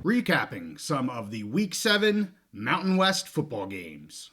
recapping some of the Week 7 Mountain West football games.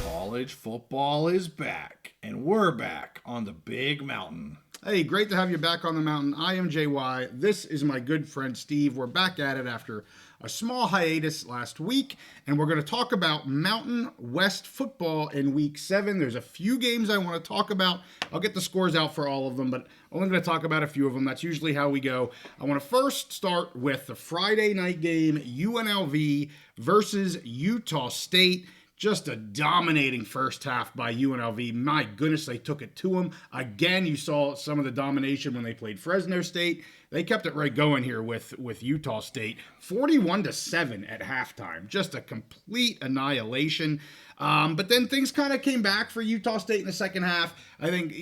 College football is back, and we're back on the Big Mountain. Hey, great to have you back on the mountain. I am JY. This is my good friend Steve. We're back at it after a small hiatus last week, and we're going to talk about Mountain West football in Week 7. There's a few games I want to talk about. I'll get the scores out for all of them, but only going to talk about a few of them. That's usually how we go. I want to first start with the Friday night game, UNLV versus Utah State. Just a dominating first half by UNLV. My goodness, they took it to them. Again, you saw some of the domination when they played Fresno State. They kept it right going here with Utah State. 41-7 at halftime. Just a complete annihilation. But then things kind of came back for Utah State in the second half. I think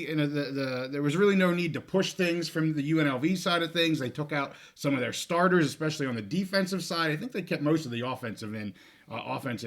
there was really no need to push things from the UNLV side of things. They took out some of their starters, especially on the defensive side. I think they kept most of the offense in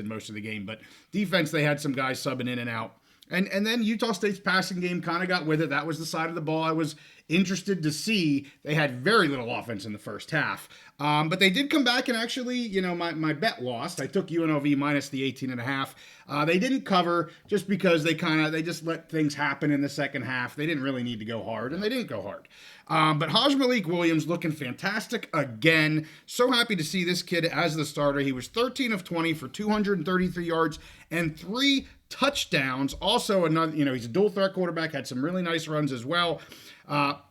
most of the game, but defense, they had some guys subbing in and out. And then Utah State's passing game kind of got with it. That was the side of the ball I was interested to see. They had very little offense in the first half. But they did come back and actually, my bet lost. I took UNLV minus the 18.5. They didn't cover just because they just let things happen in the second half. They didn't really need to go hard, and they didn't go hard. But Haj Malik Williams looking fantastic again. So happy to see this kid as the starter. He was 13 of 20 for 233 yards and 3 touchdowns. Also, another, he's a dual threat quarterback, had some really nice runs as well.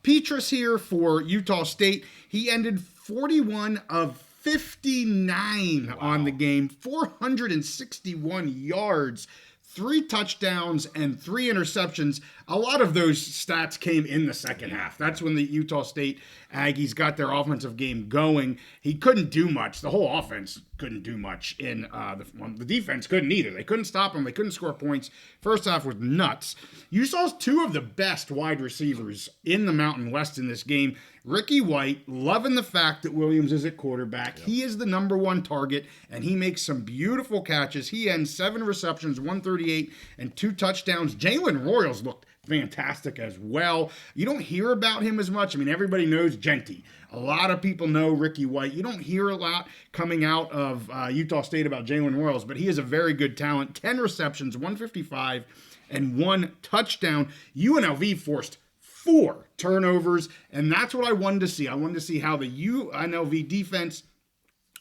Petrus here for Utah State. He ended 41 of 59 on the game, 461 yards, 3 touchdowns, and 3 interceptions. A lot of those stats came in the second half. That's when the Utah State Aggies got their offensive game going. He couldn't do much. The whole offense couldn't do much. The defense couldn't either. They couldn't stop him. They couldn't score points. First half was nuts. You saw 2 of the best wide receivers in the Mountain West in this game. Ricky White, loving the fact that Williams is at quarterback. Yep. He is the number 1 target, and he makes some beautiful catches. He ends 7 receptions, 138, and 2 touchdowns. Jalen Royals looked fantastic as well. You don't hear about him as much. I mean, everybody knows Genty. A lot of people know Ricky White. You don't hear a lot coming out of Utah State about Jalen Royals, but he is a very good talent. 10 receptions, 155, and 1 touchdown. UNLV forced 4 turnovers, and that's what I wanted to see. I wanted to see how the UNLV defense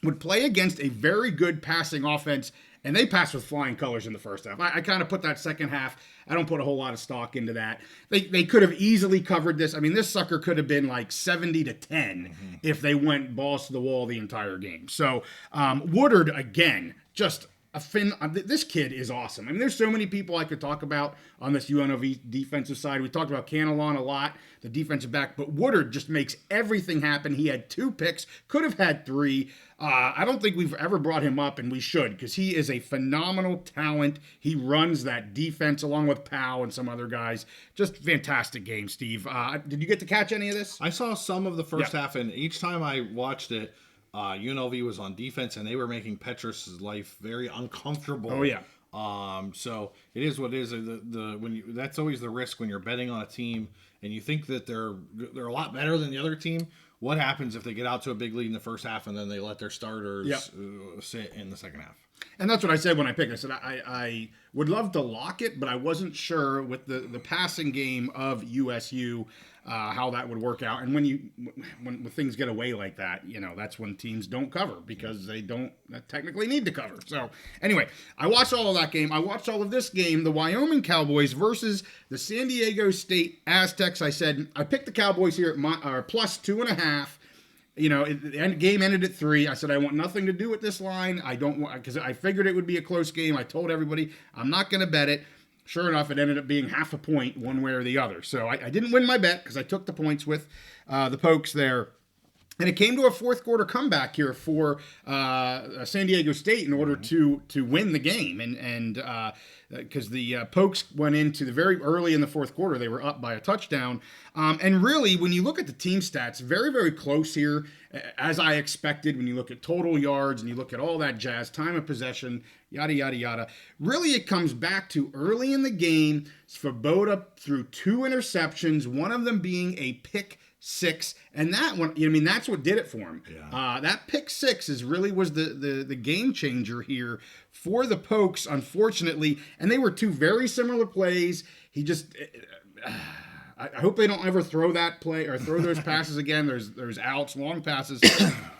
would play against a very good passing offense, and they passed with flying colors in the first half. I kind of put that second half. I don't put a whole lot of stock into that. They could have easily covered this. I mean, this sucker could have been like 70-10 if they went balls to the wall the entire game. So Woodard, again, just this kid is awesome. I mean, there's so many people I could talk about on this UNLV defensive side. We talked about Canelon a lot, the defensive back, but Woodard just makes everything happen. He had 2 picks, could have had 3. I don't think we've ever brought him up, and we should, because he is a phenomenal talent. He runs that defense along with Powell and some other guys. Just fantastic game, Steve. Did you get to catch any of this? I saw some of the first half, and each time I watched it, UNLV was on defense, and they were making Petrus's life very uncomfortable. Oh yeah. So it is what it is. That's always the risk when you're betting on a team, and you think that they're a lot better than the other team. What happens if they get out to a big lead in the first half and then they let their starters sit in the second half? And that's what I said when I picked. I said I would love to lock it, but I wasn't sure with the passing game of USU how that would work out. And when things get away like that, that's when teams don't cover because they don't technically need to cover. So anyway, I watched all of that game. I watched all of this game, the Wyoming Cowboys versus the San Diego State Aztecs. I said I picked the Cowboys here at plus 2.5. The game ended at 3. I said, I want nothing to do with this line. I don't want, because I figured it would be a close game. I told everybody I'm not going to bet it. Sure enough, it ended up being half a point one way or the other. So I didn't win my bet because I took the points with the Pokes there. And it came to a fourth quarter comeback here for San Diego State in order to win the game. And because the Pokes went into the very early in the fourth quarter, they were up by a touchdown. And really, when you look at the team stats, very, very close here, as I expected. When you look at total yards and you look at all that jazz, time of possession, yada, yada, yada. Really, it comes back to early in the game, Svoboda threw 2 interceptions, one of them being a pick 6, and that one, that's what did it for him. Yeah. That pick 6 was the game changer here for the Pokes, unfortunately, and they were 2 very similar plays. He just, I hope they don't ever throw that play or throw those passes again. There's outs, long passes.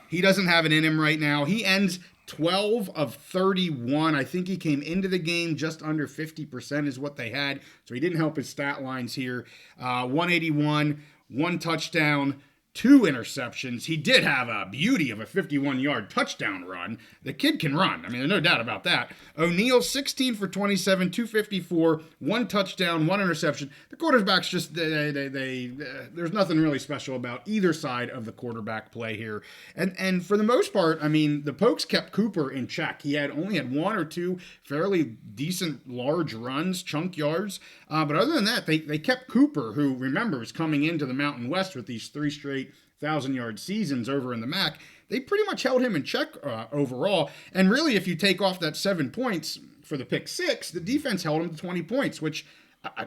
He doesn't have it in him right now. He ends 12 of 31. I think he came into the game just under 50% is what they had, so he didn't help his stat lines here. 181. 1 touchdown, 2 interceptions. He did have a beauty of a 51-yard touchdown run. The kid can run. There's no doubt about that. O'Neal, 16 for 27, 254, 1 touchdown, 1 interception. The quarterbacks just, there's nothing really special about either side of the quarterback play here. And for the most part, the Pokes kept Cooper in check. He only had 1 or 2 fairly decent large runs, chunk yards. But other than that, they kept Cooper, who, remember, is coming into the Mountain West with these 3 straight 1,000-yard seasons over in the MAC. They pretty much held him in check overall. And really, if you take off that 7 points for the pick 6, the defense held him to 20 points, which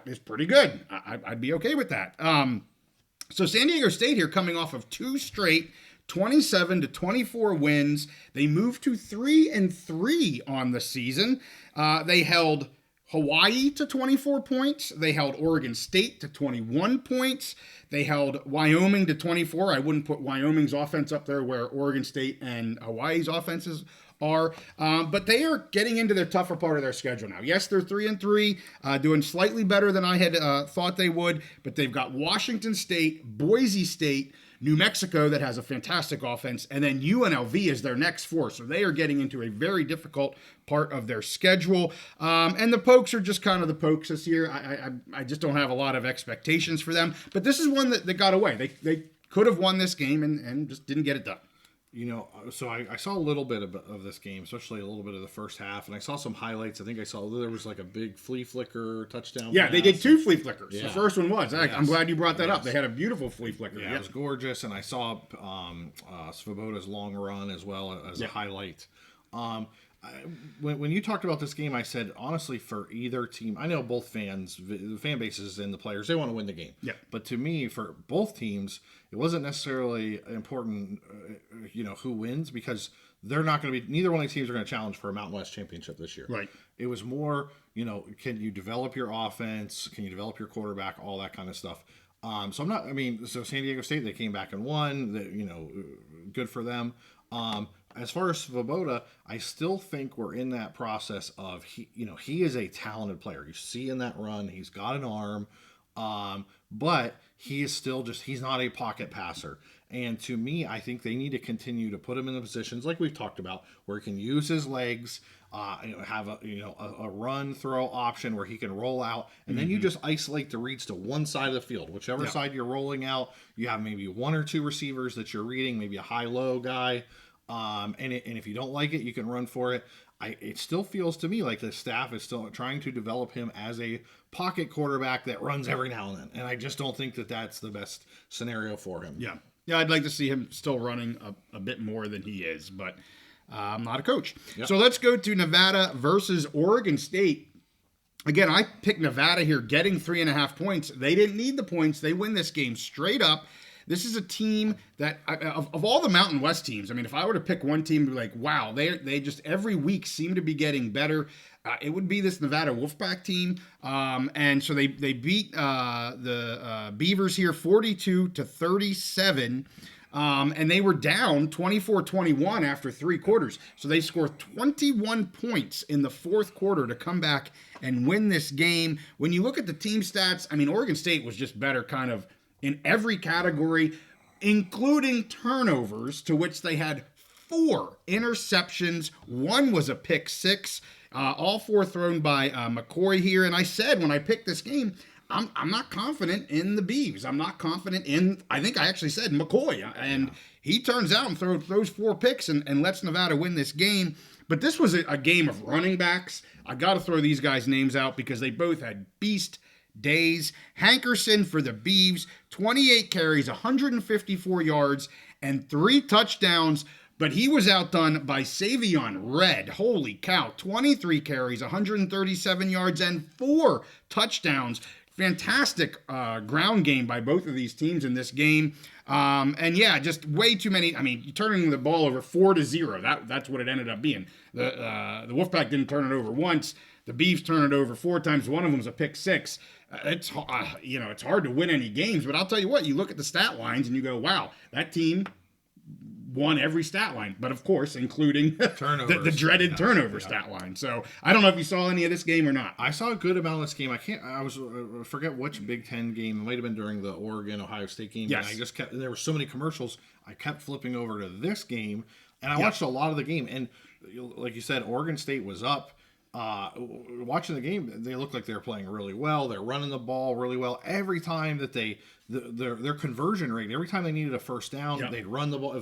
is pretty good. I'd be okay with that. So San Diego State here coming off of 2 straight 27-24 wins. They moved to 3-3 on the season. They held Hawaii to 24 points. They held Oregon State to 21 points. They held Wyoming to 24. I wouldn't put Wyoming's offense up there where Oregon State and Hawaii's offenses are. But they are getting into their tougher part of their schedule now. Yes, they're 3-3, doing slightly better than I had thought they would. But they've got Washington State, Boise State, New Mexico that has a fantastic offense, and then UNLV is their next 4. So they are getting into a very difficult part of their schedule. And the Pokes are just kind of the Pokes this year. I just don't have a lot of expectations for them. But this is one that got away. They could have won this game and just didn't get it done. So I saw a little bit of this game, especially a little bit of the first half, and I saw some highlights. I think I saw there was like a big flea flicker touchdown. Yeah, they did 2 flea flickers. Yeah. The first one was. Yes. I'm glad you brought that up. They had a beautiful flea flicker. Yeah, it was gorgeous, and I saw Svoboda's long run as well as a highlight. When you talked about this game, I said, honestly, for either team, I know both the fan bases and the players, they want to win the game. Yeah. But to me, for both teams, it wasn't necessarily important, who wins, because they're not going to be, neither one of the teams are going to challenge for a Mountain West championship this year. Right. It was more, can you develop your offense? Can you develop your quarterback? All that kind of stuff. So San Diego State, they came back and won, good for them. As far as Svoboda, I still think we're in that process of he is a talented player. You see in that run, he's got an arm, but he is still he's not a pocket passer. And to me, I think they need to continue to put him in the positions like we've talked about, where he can use his legs, have a run throw option where he can roll out, and then you just isolate the reads to one side of the field. Whichever side you're rolling out, you have maybe 1 or 2 receivers that you're reading, maybe a high-low guy. And if you don't like it, you can run for it. It still feels to me like the staff is still trying to develop him as a pocket quarterback that runs every now and then. And I just don't think that that's the best scenario for him. Yeah. Yeah, I'd like to see him still running a bit more than he is, but I'm not a coach. Yep. So let's go to Nevada versus Oregon State. Again, I picked Nevada here getting 3.5 points. They didn't need the points. They win this game straight up. This is a team that, of all the Mountain West teams, if I were to pick one team, be like, wow, they just every week seem to be getting better, it would be this Nevada Wolfpack team. And so they beat the Beavers here 42-37. And they were down 24-21 after 3 quarters. So they scored 21 points in the 4th quarter to come back and win this game. When you look at the team stats, Oregon State was just better kind of in every category, including turnovers, to which they had 4 interceptions. 1 was a pick 6, all 4 thrown by McCoy here. And I said when I picked this game, I'm not confident in the Beavs. I'm not confident in, I think I actually said McCoy. And he turns out and throws 4 picks and lets Nevada win this game. But this was a game of running backs. I got to throw these guys' names out because they both had beast days. Hankerson for the Beavs, 28 carries, 154 yards, and 3 touchdowns. But he was outdone by Savion Red. Holy cow. 23 carries, 137 yards, and 4 touchdowns. Fantastic ground game by both of these teams in this game. And yeah, just way too many. I mean, you're turning the ball over 4-0. That's what it ended up being. The Wolfpack didn't turn it over once. The Beavs turned it over 4 times. One of them was a pick 6. It's hard to win any games. But I'll tell you what, you look at the stat lines and you go, wow, that team won every stat line, but of course, including the dreaded turnover stat line. So I don't know if you saw any of this game or not. I saw a good amount of this game. I forget which Big Ten game. It might have been during the Oregon-Ohio State game. Yes. And I just kept, there were so many commercials. I kept flipping over to this game, and I watched a lot of the game. And like you said, Oregon State was up. Watching the game, they looked like they were playing really well. They're running the ball really well. Every time that their conversion rate, every time they needed a first down, they'd run the ball.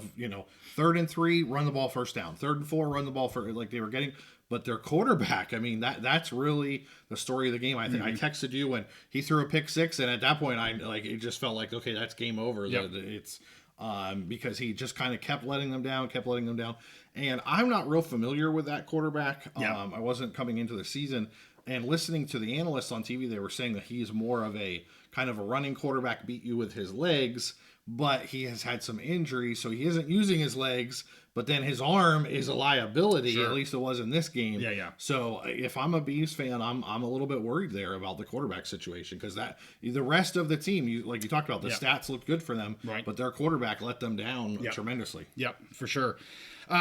3rd and 3, run the ball first down. 3rd and 4, run the ball for like they were getting. But their quarterback, I mean, that's really the story of the game. I think I texted you when he threw a pick 6, and at that point, it just felt like, okay, that's game over. Yep. It's because he just kind of kept letting them down. And I'm not real familiar with that quarterback. I wasn't coming into the season, and listening to the analysts on TV, they were saying that he's more of a kind of a running quarterback, beat you with his legs, but he has had some injuries, so he isn't using his legs, but then his arm is a liability. Sure. At least it was in this game. Yeah. So if I'm a Beavs fan, I'm a little bit worried there about the quarterback situation, because the rest of the team, like you talked about, the stats looked good for them, right, but their quarterback let them down tremendously. Yep, for sure.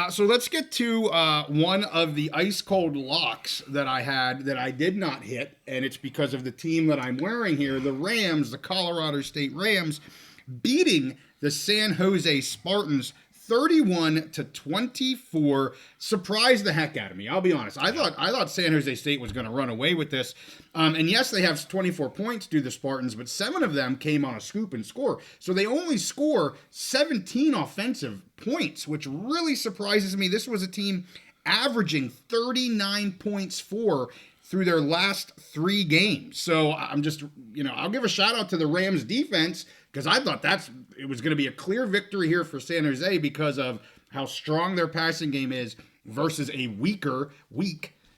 So let's get to one of the ice cold locks that I had that I did not hit, and it's because of the team that I'm wearing here, the Rams, the Colorado State Rams, beating the San Jose Spartans 31-24. Surprised the heck out of me. I'll be honest. I thought San Jose State was going to run away with this. And yes, they have 24 points, do the Spartans, but 7 of them came on a scoop and score. So they only score 17 offensive points, which really surprises me. This was a team averaging 39 points through their last 3 games. So I'm just, I'll give a shout out to the Rams defense, because I thought it was going to be a clear victory here for San Jose because of how strong their passing game is versus a weak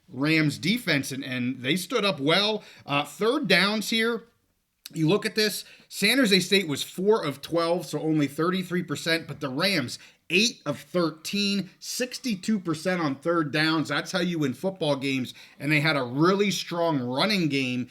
Rams defense, and they stood up well. 3rd downs here. You look at this, San Jose State was 4 of 12, so only 33%, but the Rams 8 of 13, 62% on 3rd downs. That's how you win football games. And they had a really strong running game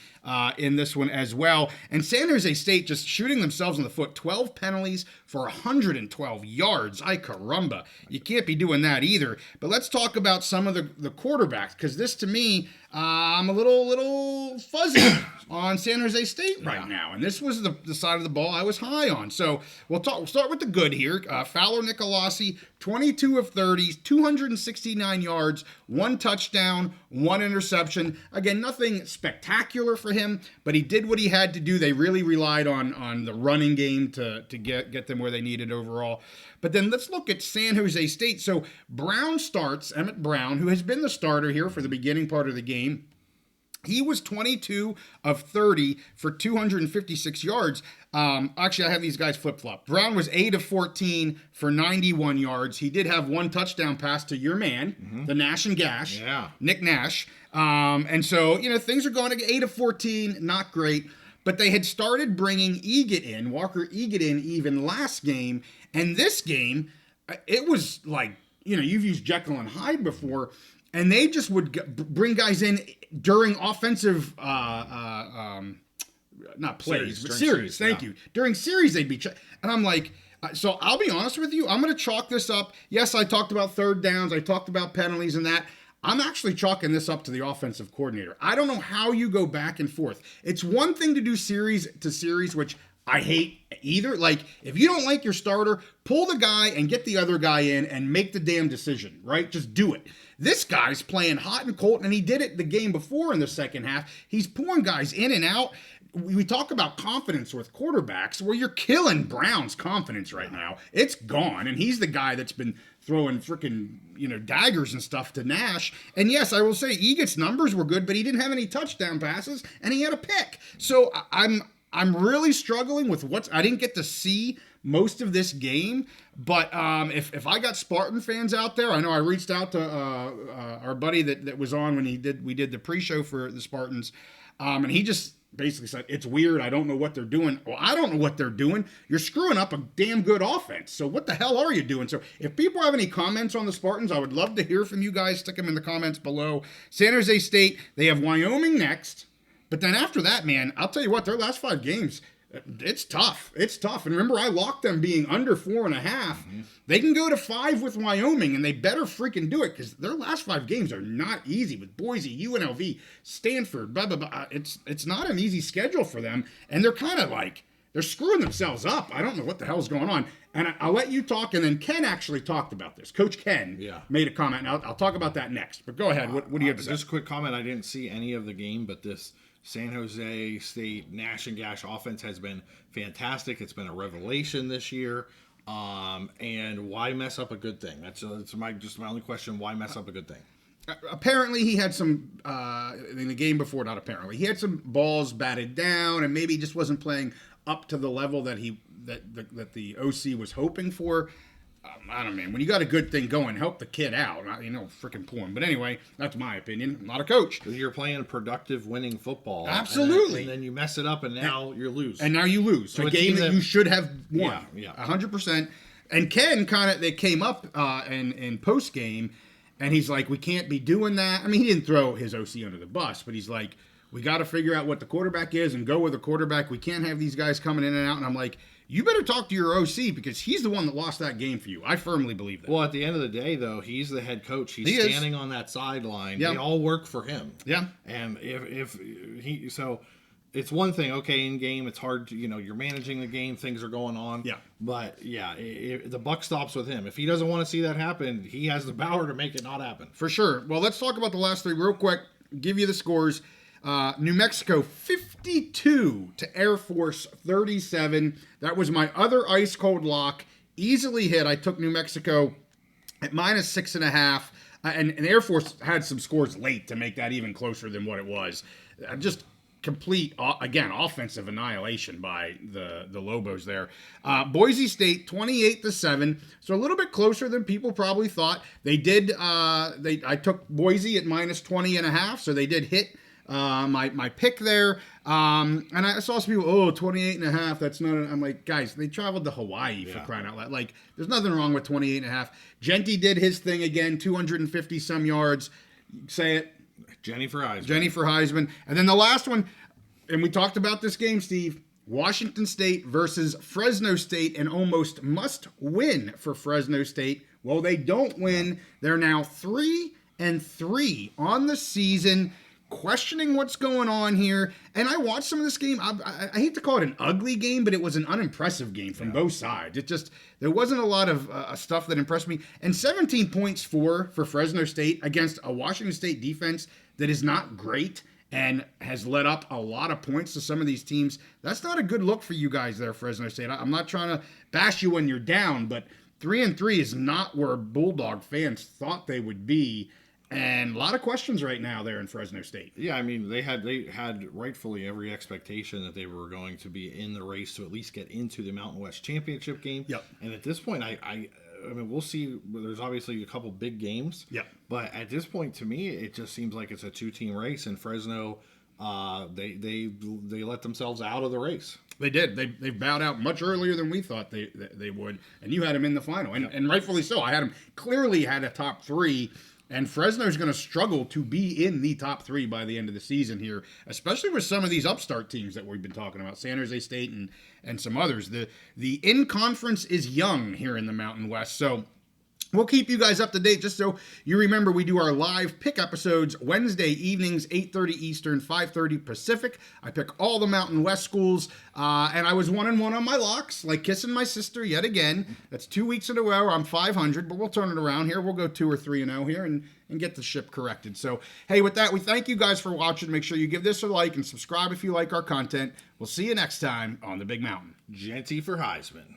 in this one as well. And San Jose State just shooting themselves in the foot. 12 penalties for 112 yards. Ay caramba. You can't be doing that either. But let's talk about some of the quarterbacks, because this, to me, I'm a little fuzzy on San Jose State right now. And this was the side of the ball I was high on. So we'll start with the good here. Fowler Nicolasi, 22 of 30, 269 yards, 1 touchdown, 1 interception. Again, nothing spectacular for him, but he did what he had to do. They really relied on the running game to get them where they needed overall. But then let's look at San Jose State. So Brown starts, Emmett Brown, who has been the starter here for the beginning part of the game. He was 22 of 30 for 256 yards. Actually, I have these guys flip-flop. Brown was 8 of 14 for 91 yards. He did have 1 touchdown pass to your man, the Nash and Gash, Nick Nash. And so, things are going to 8 of 14, not great. But they had started bringing Walker Egan in even last game. And this game, it was like, you've used Jekyll and Hyde before, and they just would bring guys in during offensive, not plays, but series. Thank you. During series, they'd be, and I'm like, so I'll be honest with you, I'm going to chalk this up. Yes, I talked about 3rd downs. I talked about penalties and that. I'm actually chalking this up to the offensive coordinator. I don't know how you go back and forth. It's one thing to do series to series, which I hate either. Like, if you don't like your starter, pull the guy and get the other guy in and make the damn decision, right? Just do it. This guy's playing hot and cold, and he did it the game before in the second half. He's pulling guys in and out. We talk about confidence with quarterbacks. Well, you're killing Brown's confidence right now. It's gone, and he's the guy that's been throwing freaking, daggers and stuff to Nash. And yes, I will say Egan's numbers were good, but he didn't have any touchdown passes, and he had a pick. So I'm I'm really struggling with I didn't get to see most of this game, but if I got Spartan fans out there, I know I reached out to our buddy that was on when we did the pre-show for the Spartans, and he just basically said, it's weird. I don't know what they're doing. Well, I don't know what they're doing. You're screwing up a damn good offense. So what the hell are you doing? So if people have any comments on the Spartans, I would love to hear from you guys. Stick them in the comments below. San Jose State, they have Wyoming next. But then after that, man, I'll tell you what, their last 5 games, it's tough. It's tough. And remember, I locked them being under 4.5. Mm-hmm. They can go to 5 with Wyoming, and they better freaking do it because their last 5 games are not easy with Boise, UNLV, Stanford, blah, blah, blah. It's not an easy schedule for them, and they're kind of like, they're screwing themselves up. I don't know what the hell's going on. And I'll let you talk, and then Ken actually talked about this. Coach Ken made a comment, and I'll talk about that next. But go ahead. What do you have to say? Just a quick comment. I didn't see any of the game, but this San Jose State Nash and Gash offense has been fantastic. It's been a revelation this year. And why mess up a good thing? That's my only question. Why mess up a good thing? Apparently, he had some in the game before. Not apparently, he had some balls batted down, and maybe he just wasn't playing up to the level that the OC was hoping for. I don't know, man. When you got a good thing going, help the kid out. Freaking pull him. But anyway, that's my opinion. I'm not a coach. You're playing productive, winning football. Absolutely. And then you mess it up, and now you lose. And now you lose. So a game that you should have won. Yeah. 100%. And Ken they came up in post game, and he's like, we can't be doing that. I mean, he didn't throw his OC under the bus, but he's like, we got to figure out what the quarterback is and go with the quarterback. We can't have these guys coming in and out. And I'm like, you better talk to your OC because he's the one that lost that game for you. I firmly believe that. Well, at the end of the day, though, he's the head coach. He's standing on that sideline. Yeah. They all work for him. Yeah. And so it's one thing, okay, in game, it's hard to, you're managing the game, things are going on. Yeah. But the buck stops with him. If he doesn't want to see that happen, he has the power to make it not happen. For sure. Well, let's talk about the last 3 real quick. Give you the scores. New Mexico 52 to Air Force 37. That was my other ice cold lock. Easily hit. I took New Mexico at -6.5. And Air Force had some scores late to make that even closer than what it was. Just complete, again, offensive annihilation by the Lobos there. Boise State 28-7. So a little bit closer than people probably thought. They did. I took Boise at -20.5. So they did hit my pick there. And I saw some people, 28.5, that's not, I'm like, guys, they traveled to Hawaii for crying out loud. Like, there's nothing wrong with 28.5. Genty did his thing again, 250 some yards. Say it. Jenny for Heisman. And then the last one, and we talked about this game, Steve, Washington State versus Fresno State, an almost must win for Fresno State. Well, they don't win. They're now 3-3 on the season. Questioning what's going on here. And I watched some of this game. I hate to call it an ugly game, but it was an unimpressive game from both sides. There wasn't a lot of stuff that impressed me. And 17 points for Fresno State against a Washington State defense that is not great and has let up a lot of points to some of these teams. That's not a good look for you guys there, Fresno State. I'm not trying to bash you when you're down, but 3-3 is not where Bulldog fans thought they would be. And a lot of questions right now there in Fresno State. Yeah, I mean, they had rightfully every expectation that they were going to be in the race to at least get into the Mountain West Championship game. Yep. And at this point, I mean, we'll see. There's obviously a couple big games. Yep. But at this point, to me, it just seems like it's a 2-team race, and Fresno, they let themselves out of the race. They did. They bowed out much earlier than we thought they would. And you had them in the final, and rightfully so. I had them clearly had a top 3. And Fresno's going to struggle to be in the top 3 by the end of the season here, especially with some of these upstart teams that we've been talking about, San Jose State and some others. The in-conference is young here in the Mountain West, so we'll keep you guys up to date. Just so you remember, we do our live pick episodes Wednesday evenings, 8:30 Eastern, 5:30 Pacific. I pick all the Mountain West schools, and I was 1-1 on my locks, like kissing my sister yet again. That's 2 weeks in a row. I'm 500, but we'll turn it around here. We'll go 2 or 3-0 here and get the ship corrected. So, hey, with that, we thank you guys for watching. Make sure you give this a like and subscribe if you like our content. We'll see you next time on The Big Mountain. Genty for Heisman.